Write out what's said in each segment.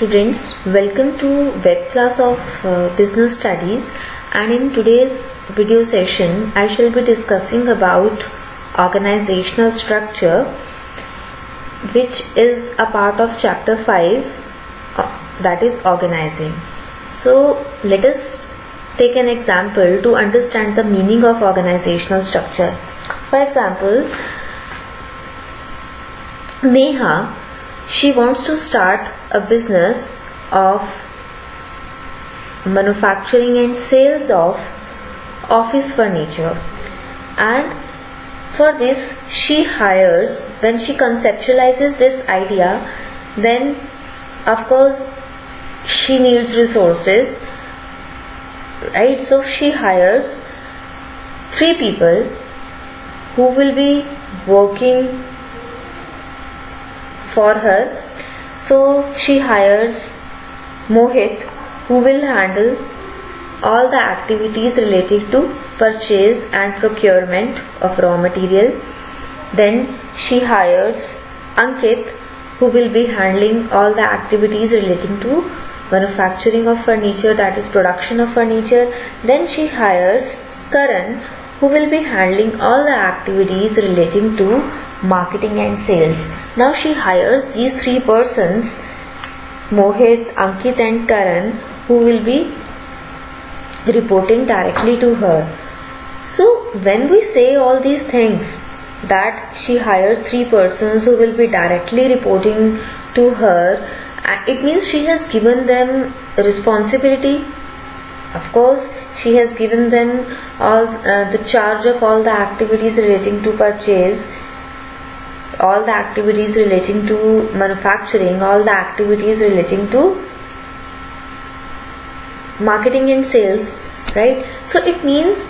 students, welcome to web class of business studies, and in today's video session I shall be discussing about organizational structure, which is a part of chapter 5, that is organizing. So let us take an example to understand the meaning of organizational structure. For example, Neha, she wants to start a business of manufacturing and sales of office furniture, and for this she hires, when she conceptualizes this idea, then of course she needs resources, right? So she hires 3 people who will be working for her. So she hires Mohit, who will handle all the activities related to purchase and procurement of raw material. Then she hires Ankit, who will be handling all the activities relating to manufacturing of furniture, that is production of furniture. Then she hires Karan, who will be handling all the activities relating to marketing and sales. Now she hires these 3 persons, Mohit, Ankit and Karan, who will be reporting directly to her. So when we say all these things, that she hires 3 persons who will be directly reporting to her, it means she has given them responsibility. Of course, she has given them all the charge of all the activities relating to purchase, all the activities relating to manufacturing, all the activities relating to marketing and sales, right? So it means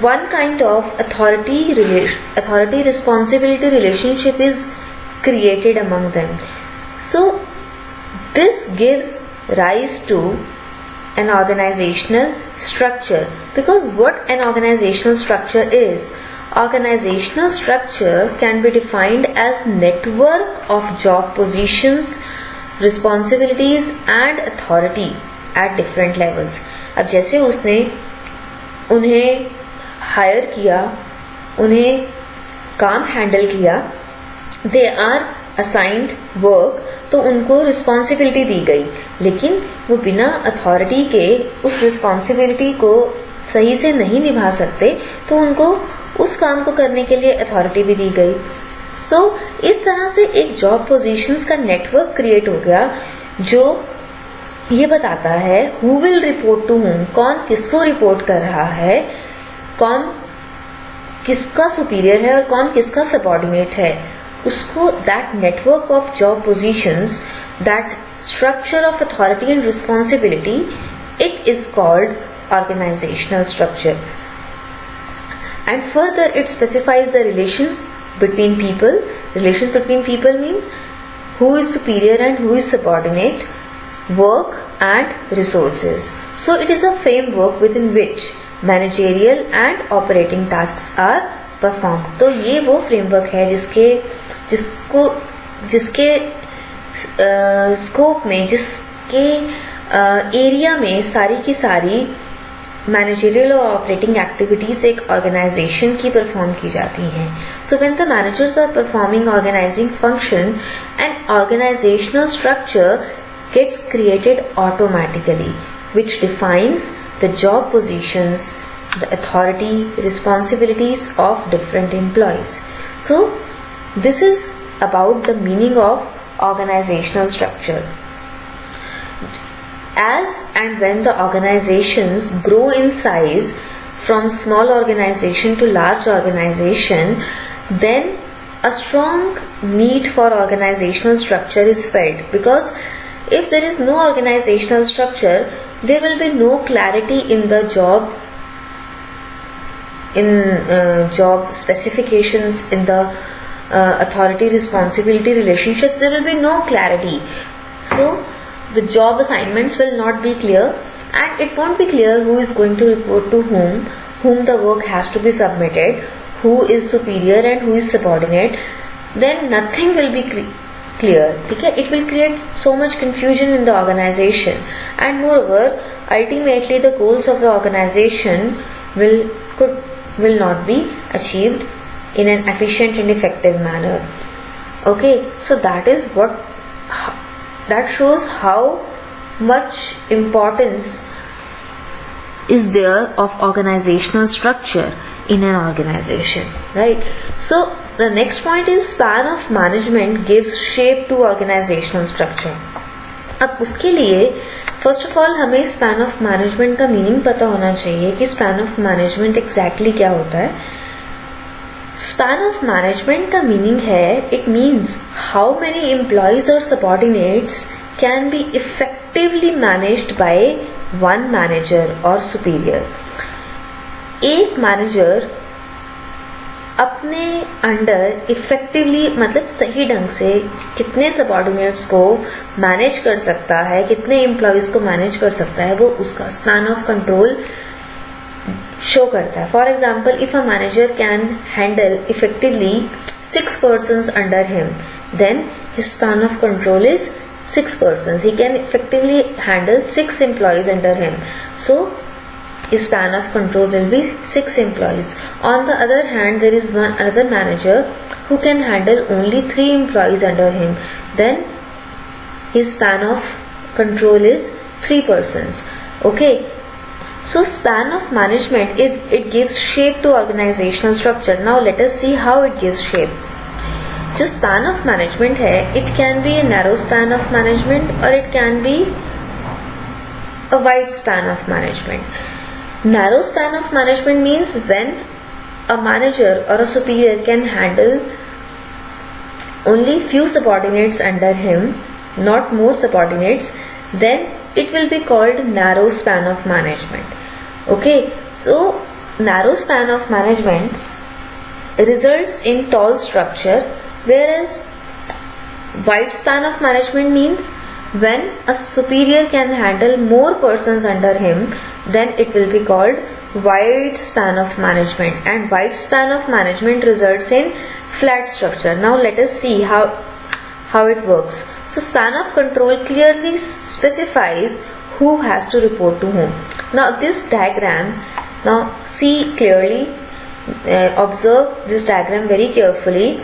one kind of authority responsibility relationship is created among them. So this gives rise to an organizational structure, because what an organizational structure is, organizational structure can be defined as network of job positions, responsibilities and authority at different levels. अब जैसे उसने उन्हें higher किया, उन्हें काम handle किया, they are assigned work, तो उनको रिस्पॉन्सिबिलिटी दी गई, लेकिन वो बिना अथॉरिटी के उस रिस्पॉन्सिबिलिटी को सही से नहीं निभा सकते, तो उनको उस काम को करने के लिए अथॉरिटी भी दी गई. सो इस तरह से एक जॉब पोजीशंस का नेटवर्क क्रिएट हो गया, जो ये बताता है who will report to whom, कौन किसको रिपोर्ट कर रहा है, कौन किसका सुपीरियर है और कौन किसका सबऑर्डिनेट है. उसको that network of job positions, that structure of authority and responsibility, it is called organizational structure. And further it specifies the relations between people. Relations between people means who is superior and who is subordinate, work and resources. So it is a framework within which managerial and operating tasks are performed. तो ये वो framework है जिसके scope में, जिसके area में सारी की सारी मैनेजरियल और ऑपरेटिंग एक्टिविटीज एक ऑर्गेनाइजेशन की परफॉर्म की जाती हैं. So when the managers are performing organising function, an organisational structure gets created automatically, which defines the job positions, the authority, responsibilities of different employees. So this is about the meaning of organisational structure. As and when the organizations grow in size from small organization to large organization, then a strong need for organizational structure is felt, because if there is no organizational structure, there will be no clarity in the job, in job specifications, in the authority responsibility relationships. There will be no clarity. So the job assignments will not be clear, and it won't be clear who is going to report to whom the work has to be submitted, who is superior and who is subordinate. Then nothing will be clear. ठीक है, it will create so much confusion in the organization, and moreover ultimately the goals of the organization will not be achieved in an efficient and effective manner. Okay, so that shows how much importance is there of organizational structure in an organization, right? So the next point is span of management gives shape to organizational structure. अब उसके लिए first of all हमें span of management का meaning पता होना चाहिए कि span of management exactly क्या होता है. स्पैन ऑफ मैनेजमेंट का मीनिंग है, it means how many employees और subordinates can be effectively managed by one manager और सुपीरियर. एक मैनेजर अपने अंडर इफेक्टिवली मतलब सही ढंग से कितने सबऑर्डिनेट्स को मैनेज कर सकता है, कितने एम्प्लॉयज को मैनेज कर सकता है, वो उसका स्पैन ऑफ कंट्रोल शो करता है. For example, if a manager can handle effectively 6 persons under him, then his span of control is 6 persons. He can effectively handle 6 employees under him. So his span of control will be 6 employees. On the other hand, there is another manager who can handle only 3 employees under him. Then his span of control is 3 persons. Okay. So span of management, it gives shape to organizational structure. Now let us see how it gives shape. जो span of management है, it can be a narrow span of management और it can be a wide span of management. Narrow span of management means when a manager और a superior can handle only few subordinates under him, not more subordinates, then it will be called narrow span of management. Okay, so narrow span of management results in tall structure, whereas wide span of management means when a superior can handle more persons under him, then it will be called wide span of management, and wide span of management results in flat structure. Now let us see how it works. So span of control clearly specifies who has to report to whom. Now this diagram, now see clearly, observe this diagram very carefully.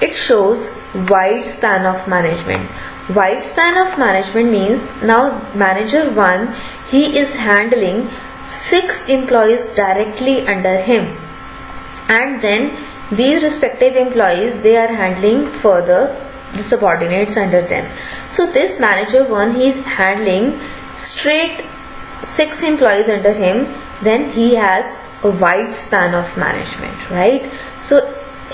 It shows wide span of management. Wide span of management means now manager 1, he is handling 6 employees directly under him, and then these respective employees, they are handling further the subordinates under them. So this manager 1, he is handling straight 6 employees under him, then he has a wide span of management, right? So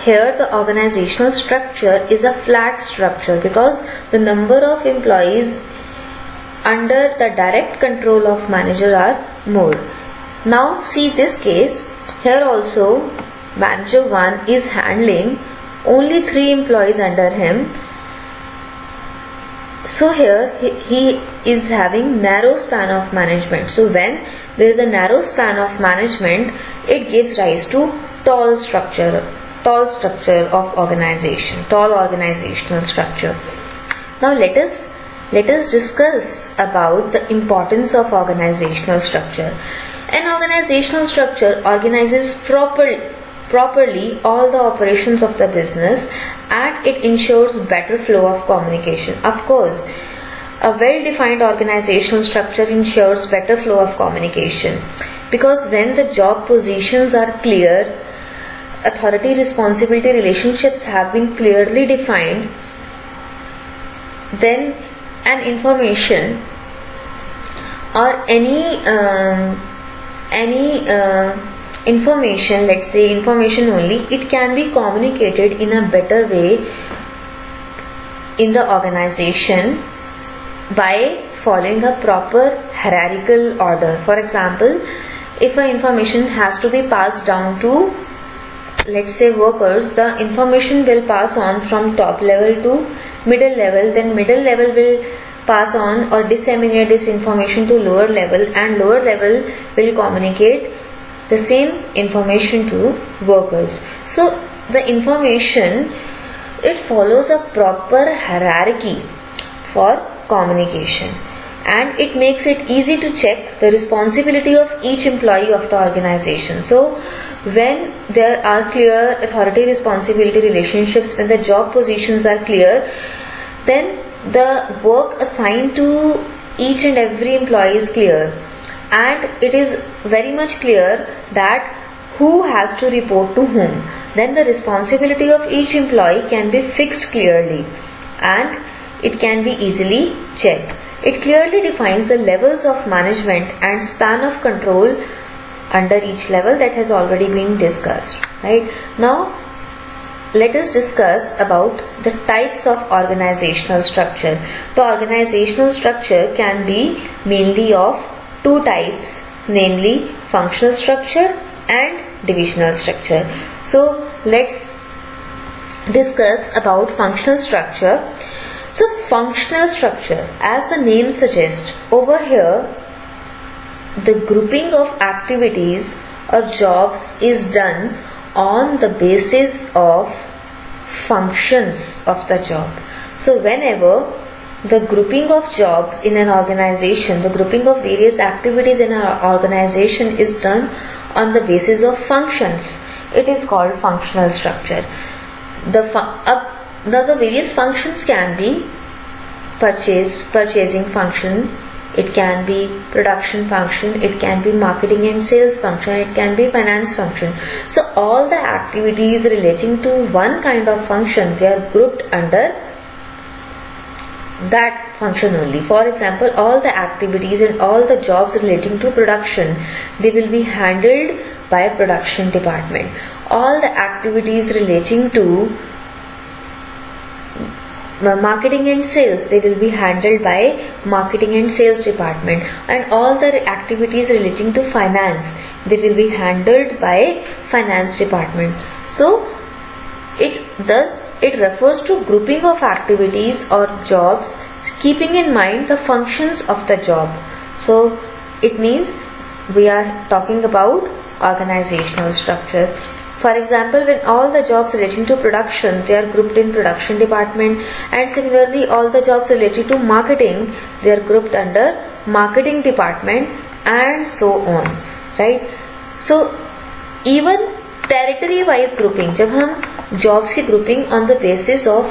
here the organizational structure is a flat structure because the number of employees under the direct control of manager are more. Now see this case, here also manager 1 is handling only 3 employees under him. So here he is having narrow span of management. So when there is a narrow span of management, it gives rise to tall structure of organization, tall organizational structure. Now let us discuss about the importance of organizational structure. An organizational structure organizes properly all the operations of the business, and it ensures better flow of communication. Of course, a well-defined organizational structure ensures better flow of communication, because when the job positions are clear, authority responsibility relationships have been clearly defined, then an information or any information, let's say information only, it can be communicated in a better way in the organization by following a proper hierarchical order. For example, if an information has to be passed down to, let's say, workers, the information will pass on from top level to middle level, then middle level will pass on or disseminate this information to lower level, and lower level will communicate the same information to workers. So the information it follows a proper hierarchy for communication, and it makes it easy to check the responsibility of each employee of the organization. So when there are clear authority responsibility relationships, when the job positions are clear, then the work assigned to each and every employee is clear, and it is very much clear that who has to report to whom. Then the responsibility of each employee can be fixed clearly, and it can be easily checked. It clearly defines the levels of management and span of control under each level that has already been discussed. Right now, let us discuss about the types of organizational structure. The organizational structure can be mainly of two types, namely functional structure and divisional structure. So let's discuss about functional structure. So functional structure, as the name suggests, over here the grouping of activities or jobs is done on the basis of functions of the job. So whenever the grouping of jobs in an organization, the grouping of various activities in an organization is done on the basis of functions, it is called functional structure. Now the various functions can be purchasing function, it can be production function, it can be marketing and sales function, it can be finance function. So all the activities relating to one kind of function, they are grouped under that function only. For example, all the activities and all the jobs relating to production, they will be handled by production department. All the activities relating to marketing and sales, they will be handled by marketing and sales department, and all the activities relating to finance, they will be handled by finance department. So it refers to grouping of activities or jobs keeping in mind the functions of the job. So it means we are talking about organizational structure. For example, when all the jobs relating to production, they are grouped in production department, and similarly all the jobs related to marketing, they are grouped under marketing department, and so on, right? So even territory wise grouping, जब हम jobs की grouping on the basis of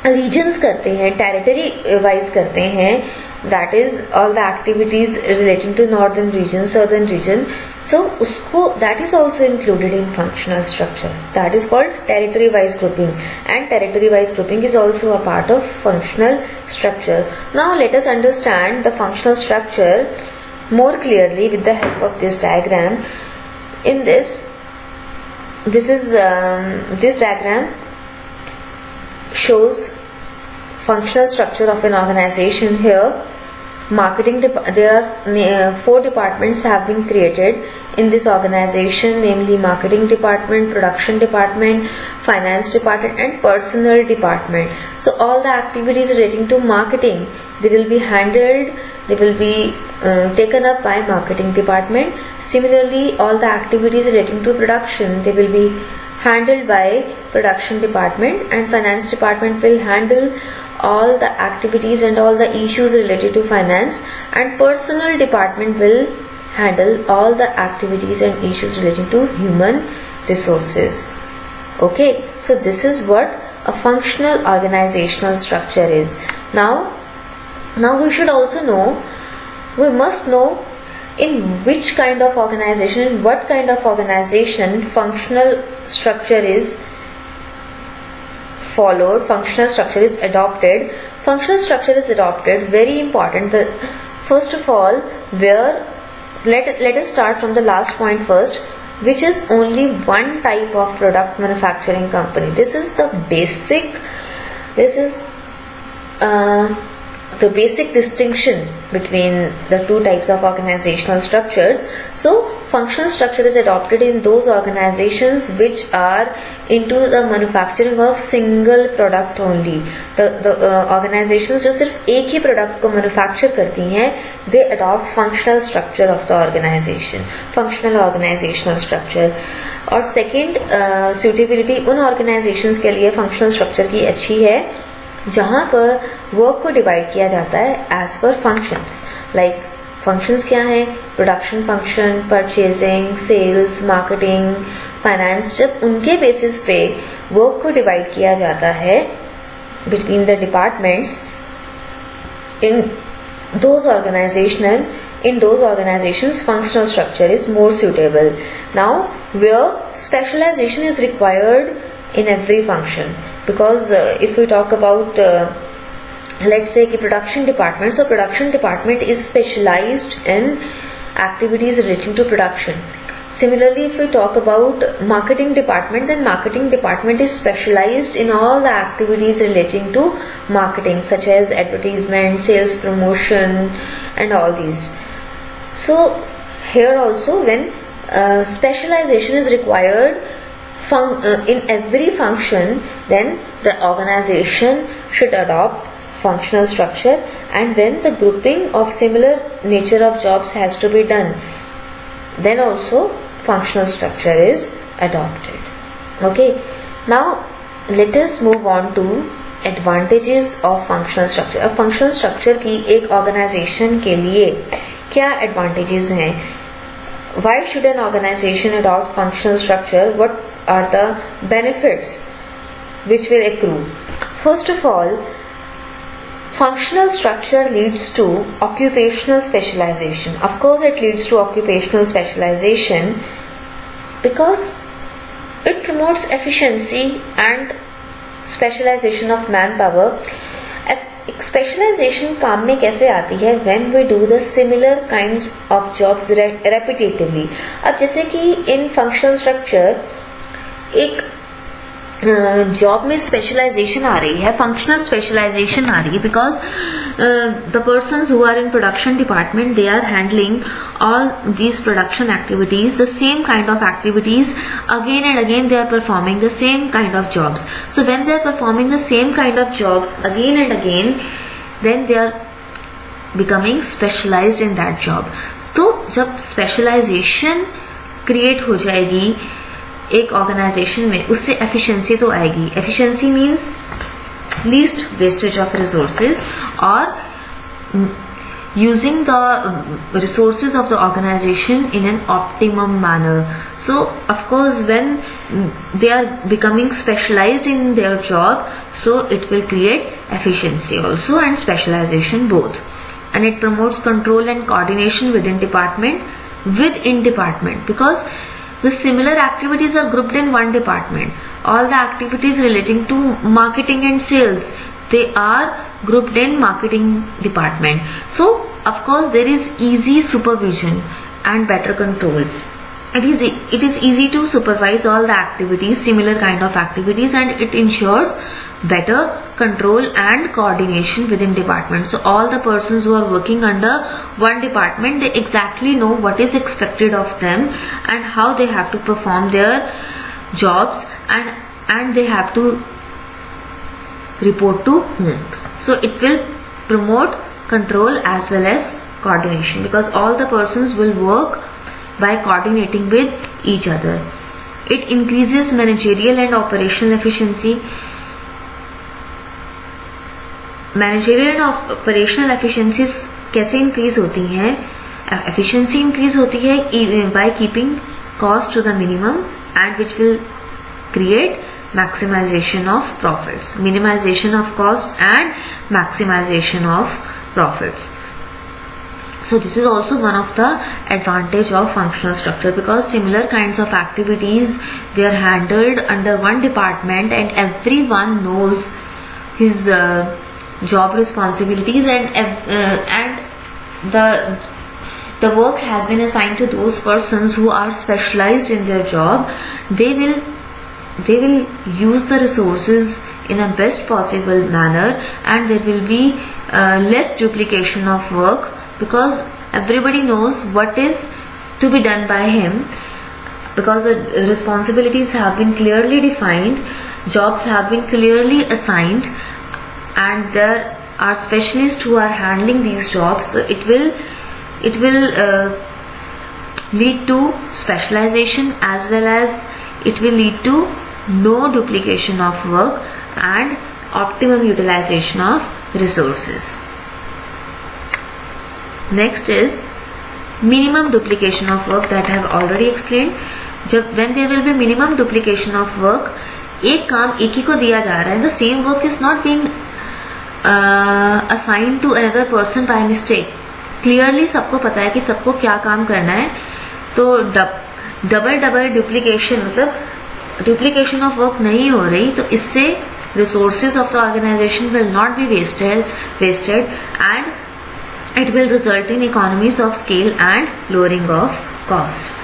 regions करते हैं, territory wise करते हैं, that is all the activities relating to northern region, southern region, so that is also included in functional structure. That is called territory wise grouping, and territory wise grouping is also a part of functional structure. Now let us understand the functional structure more clearly with the help of this diagram. In this diagram shows functional structure of an organization. Here there are 4 departments have been created in this organization, namely marketing department, production department, finance department, and personnel department. So all the activities relating to marketing, they will be handled, they will be taken up by marketing department. Similarly, all the activities relating to production, they will be handled by production department, and finance department will handle all the activities and all the issues related to finance, and personnel department will handle all the activities and issues relating to human resources. Okay, so this is what a functional organizational structure is. Now we should also know, we must know in which kind of organization, in what kind of organization functional structure is followed, functional structure is adopted. Functional structure is adopted, very important. First of all, let us start from the last point first, which is only one type of product manufacturing company. This is the basic distinction between the two types of organizational structures. So functional structure is adopted in those organizations which are into the manufacturing of single product only. The organizations जो सिर्फ एक ही product को manufacture करती हैं, they adopt functional structure of the organization, functional organizational structure. और second suitability उन organizations के लिए functional structure की अच्छी है जहां पर वर्क को डिवाइड किया जाता है as per functions. Like functions क्या है? Production function, purchasing, sales, marketing, finance. जब उनके बेसिस पे वर्क को डिवाइड किया जाता है between the departments in those organizations functional structure is more suitable. Now where specialization is required in every function, because if we talk about let's say कि production department, so production department is specialized in activities relating to production. Similarly, if we talk about marketing department, then marketing department is specialized in all the activities relating to marketing, such as advertisement, sales promotion, and all these. So here also, when specialization is required in every function, then the organization should adopt functional structure, and when the grouping of similar nature of jobs has to be done, then also functional structure is adopted. Okay, now let us move on to advantages of functional structure. अब functional structure की एक organization के लिए क्या advantages हैं? Why should an organization adopt functional structure? What are the benefits which will accrue? First of all, functional structure leads to occupational specialization. Of course, it leads to occupational specialization because it promotes efficiency and specialization of manpower. Specialization काम में कैसे आती है? When we do the similar kinds of jobs repetitively. अब जैसे कि in functional structure एक job में स्पेशलाइजेशन आ रही है, फंक्शनल स्पेशलाइजेशन आ रही है, because the persons who are in production department they are handling all these production activities, the same kind of activities, again and again they are performing the same kind of jobs. So when they are performing the same kind of jobs again and again, then they are becoming specialized in that job. तो जब specialisation create हो जाएगी एक organisation में, उससे efficiency तो आएगी. Efficiency means least wastage of resources और using the resources of the organization in an optimum manner. So of course when they are becoming specialized in their job, so it will create efficiency also and specialization both, and it promotes control and coordination within department because the similar activities are grouped in one department. All the activities relating to marketing and sales, they are grouped in marketing department. So of course there is easy supervision and better control. It is easy to supervise all the activities, similar kind of activities, and it ensures better control and coordination within department. So all the persons who are working under one department, they exactly know what is expected of them and how they have to perform their jobs, and they have to report to whom. So it will promote control as well as coordination because all the persons will work by coordinating with each other. It increases managerial and operational efficiency. Managerial and operational efficiencies कैसे increase होती हैं? Efficiency increase होती है by keeping cost to the minimum, and which will create maximization of profits, minimization of costs and maximization of profits. So this is also one of the advantage of functional structure because similar kinds of activities, they are handled under one department and everyone knows his job responsibilities, and the work has been assigned to those persons who are specialized in their job. They will use the resources in a best possible manner, and there will be less duplication of work because everybody knows what is to be done by him, because the responsibilities have been clearly defined, jobs have been clearly assigned, and there are specialists who are handling these jobs. So it will lead to specialization, as well as it will lead to no duplication of work and optimum utilization of resources. Next is minimum duplication of work, that I have already explained. जब when there will be minimum duplication of work, एक काम एक ही को दिया जा रहा है, the same work is not being assigned to another person by mistake. Clearly सबको पता है कि सबको क्या काम करना है, तो डबल डुप्लीकेशन मतलब डुप्लीकेशन ऑफ वर्क नहीं हो रही, तो इससे resources of the organization will not be wasted and it will result in economies of scale and lowering of cost.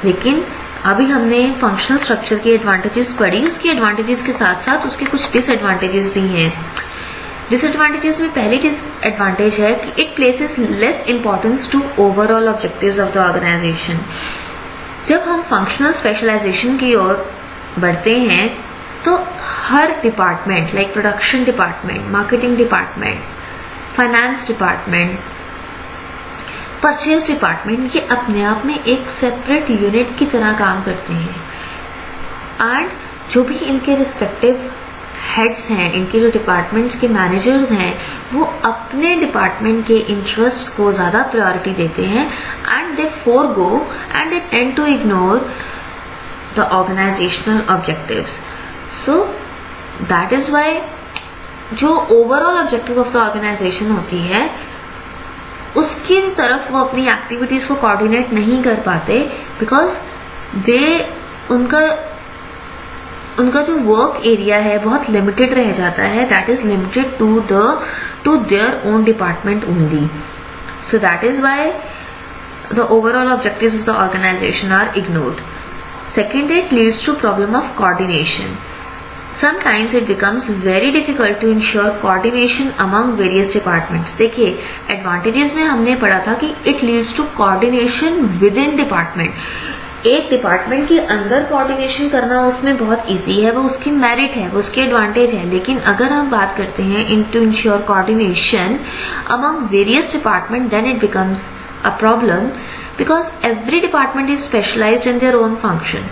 लेकिन अभी हमने फंक्शनल स्ट्रक्चर के एडवांटेजेस पढ़ी, उसके एडवांटेजेस के साथ साथ उसके कुछ डिसएडवांटेजेस भी हैं. डिसएडवांटेजेस में पहली डिसएडवांटेज है कि it places less importance to overall objectives of the organisation. जब हम फंक्शनल स्पेशलाइजेशन की ओर बढ़ते हैं तो हर department like production department, marketing department, finance department, purchase department, ये अपने आप में एक सेपरेट यूनिट की तरह काम करते हैं. एंड जो भी इनके रिस्पेक्टिव हेड्स हैं, इनके जो डिपार्टमेंट्स के मैनेजर्स हैं, वो अपने डिपार्टमेंट के इंटरेस्ट्स को ज्यादा प्रायोरिटी देते हैं and they forgo and they tend to ignore the organisational objectives. So that is why जो overall objective of the organisation होती है उसकी तरफ वो अपनी एक्टिविटीज को कोऑर्डिनेट नहीं कर पाते, बिकॉज उनका जो वर्क एरिया है बहुत लिमिटेड रह जाता है. That is limited to their own department only. So that is why the overall objectives of the organisation are ignored. Second, it leads to problem of coordination. Sometimes it becomes very difficult to ensure coordination among various departments. देखिए advantages में हमने पढ़ा था कि it leads to coordination within department. एक department के अंदर coordination करना उसमें बहुत इजी है, वो उसकी मेरिट है, वो उसकी एडवांटेज है. लेकिन अगर हम बात करते हैं in to ensure coordination among various department, then it becomes a problem, because every department is specialised in their own function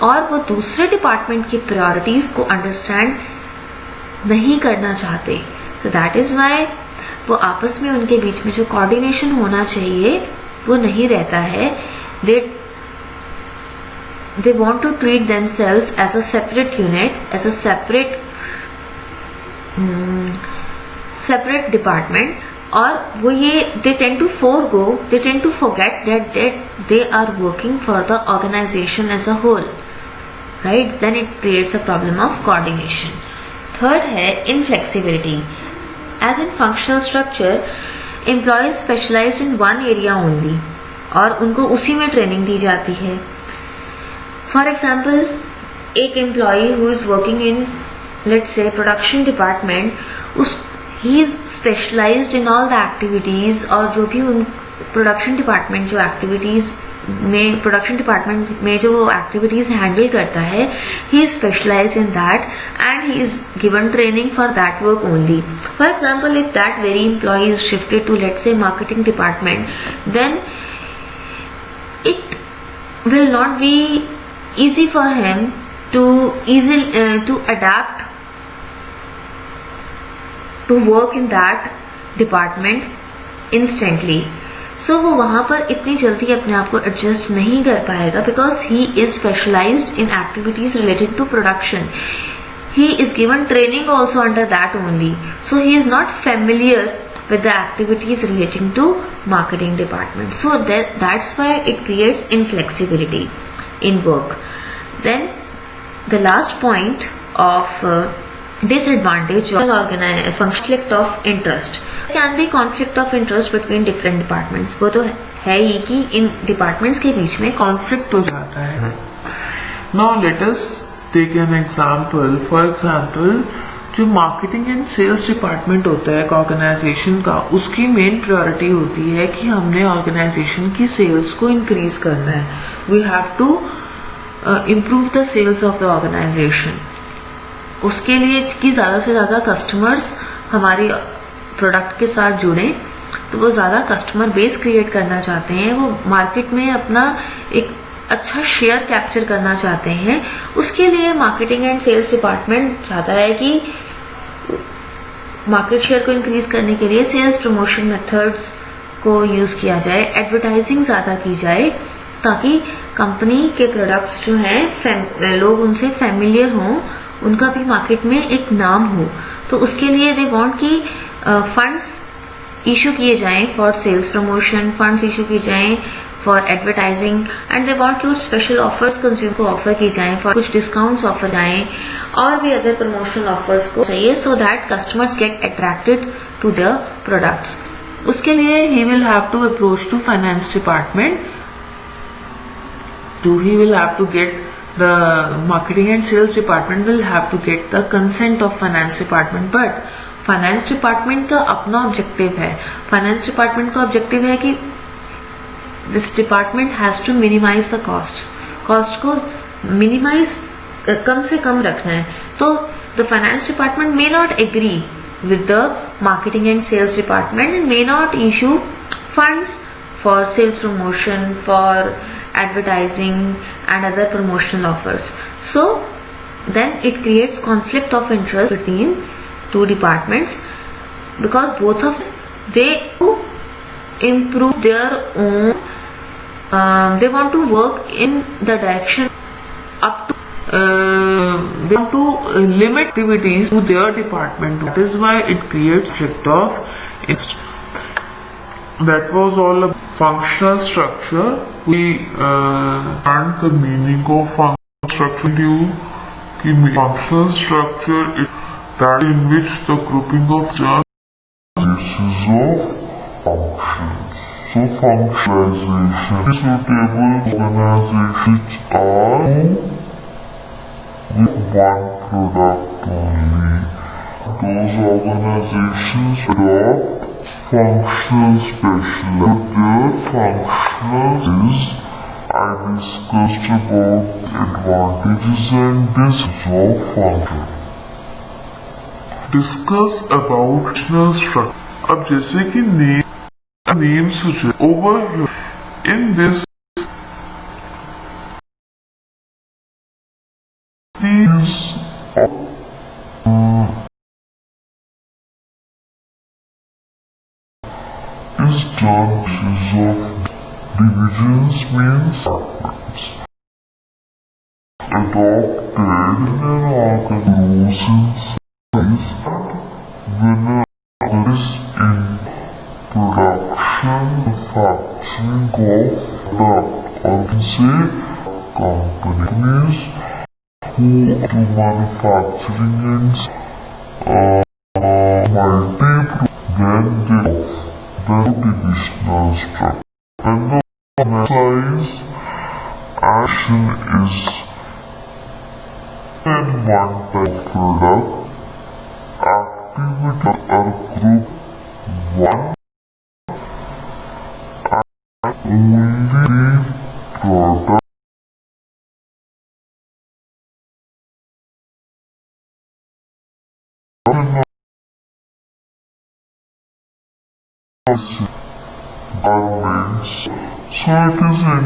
और वो दूसरे डिपार्टमेंट की प्रायोरिटीज को अंडरस्टैंड नहीं करना चाहते. सो दैट इज वाई वो आपस में उनके बीच में जो कोऑर्डिनेशन होना चाहिए वो नहीं रहता है. they want to treat themselves as a separate unit, as a separate department, और वो ये they tend to forget that they are working for the organization as a whole, right? Then it creates a problem of coordination. Third है inflexibility. As in functional structure, employees specialized in one area only और उनको उसी में training दी जाती है. For example एक employee who is working in let's say production department, he is specialised in all the activities, और जो भी उन प्रोडक्शन डिपार्टमेंट जो एक्टिविटीज में प्रोडक्शन डिपार्टमेंट में जो एक्टिविटीज हैंडल करता है, he is specialised in that and he is given training for that work only. For example if that very employee is shifted to let's say marketing department, then it will not be easy for him to adapt to work in that department instantly. So वो वहां पर इतनी जल्दी अपने आप को adjust नहीं कर पाएगा, because he is specialized in activities related to production. He is given training also under that only, so he is not familiar with the activities relating to marketing department. So that's why it creates inflexibility in work. Then the last point of disadvantage of conflict of interest. There can be conflict of interest between different departments. वो तो है ही कि इन departments के बीच में conflict हो जाता है. Now let us take an example. For example, जो मार्केटिंग एंड सेल्स डिपार्टमेंट होता है एक ऑर्गेनाइजेशन का, उसकी मेन प्रायोरिटी होती है कि हमने ऑर्गेनाइजेशन की सेल्स को इंक्रीज करना है. We have to improve the sales of the organisation. उसके लिए कि ज़्यादा से ज़्यादा कस्टमर्स हमारी प्रोडक्ट के साथ जुड़े, तो वो ज़्यादा कस्टमर बेस क्रिएट करना चाहते हैं, वो मार्केट में अपना एक अच्छा शेयर कैप्चर करना चाहते हैं. उसके लिए मार्केटिंग एंड सेल्स डिपार्टमेंट चाहता है कि मार्केट शेयर को इंक्रीज करने के लिए सेल्स प्रमोशन मेथड्स को यूज किया जाए, एडवर्टाइजिंग ज़्यादा की जाए, ताकि कंपनी के प्रोडक्ट्स जो हैं लोग उनसे फैमिलियर हों, उनका भी मार्केट में एक नाम हो. तो उसके लिए दे वांट कि फंड्स इशू किए जाएं for sales promotion, funds issue किए जाएं for advertising, and they want कि कुछ स्पेशल ऑफर्स कंज्यूमर को ऑफर की जाएं, फॉर कुछ डिस्काउंट्स ऑफर जाएं, और भी अदर प्रमोशनल ऑफर्स को चाहिए, so that customers get attracted to the products. उसके लिए he will have to approach to finance department. He will have to get the marketing and sales department will have to get the consent of finance department. But finance department का अपना objective है. Finance department का objective है कि this department has to minimise the cost को minimise कम से कम रखना है. तो the finance department may not agree with the marketing and sales department and may not issue funds for sales promotion, for advertising and other promotional offers. So then it creates conflict of interest between two departments, because both of they improve their own, they want to work in the direction up to they want to limit activities to their department. That is why it creates conflict of interest. That was all a functional structure. We learned the meaning of functional structure to you. Functional structure is that in which the grouping of basis of functions. So functionalization is suitable organizations are with one product only. Those organizations adopt functional specialization. Their functional is I discussed about advantages and disadvantages of function. Discuss about functional structure. अब जैसे कि name suggest over here in this is done basis of divisions means backwards. Adopted when an organ grows in size and when is in production, manufacturing of product. Or can say companies who do manufacturing and multi then they have the divisional structure. And the size action is in one type of product. Activity are group 1 only product garments. So it is in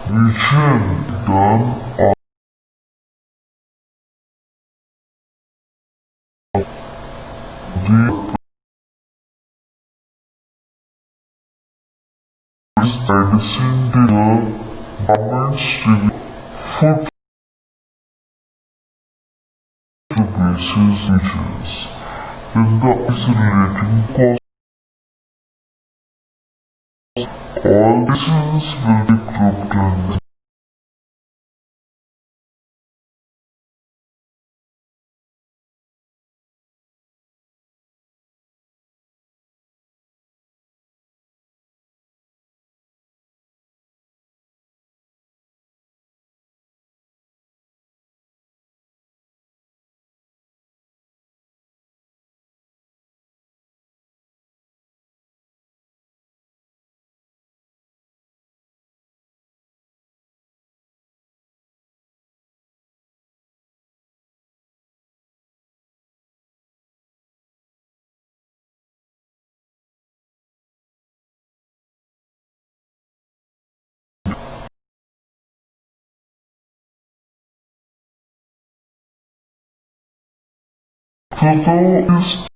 vision done on the medicine the government's food to basis regions. Then the isolating cost, all decisions will be grouped and though is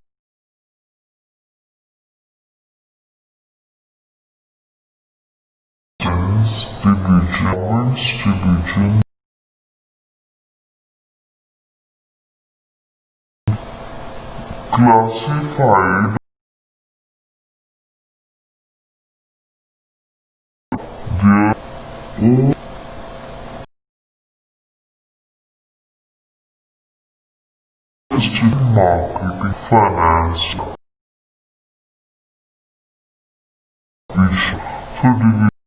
division classified their own marketing finance division. So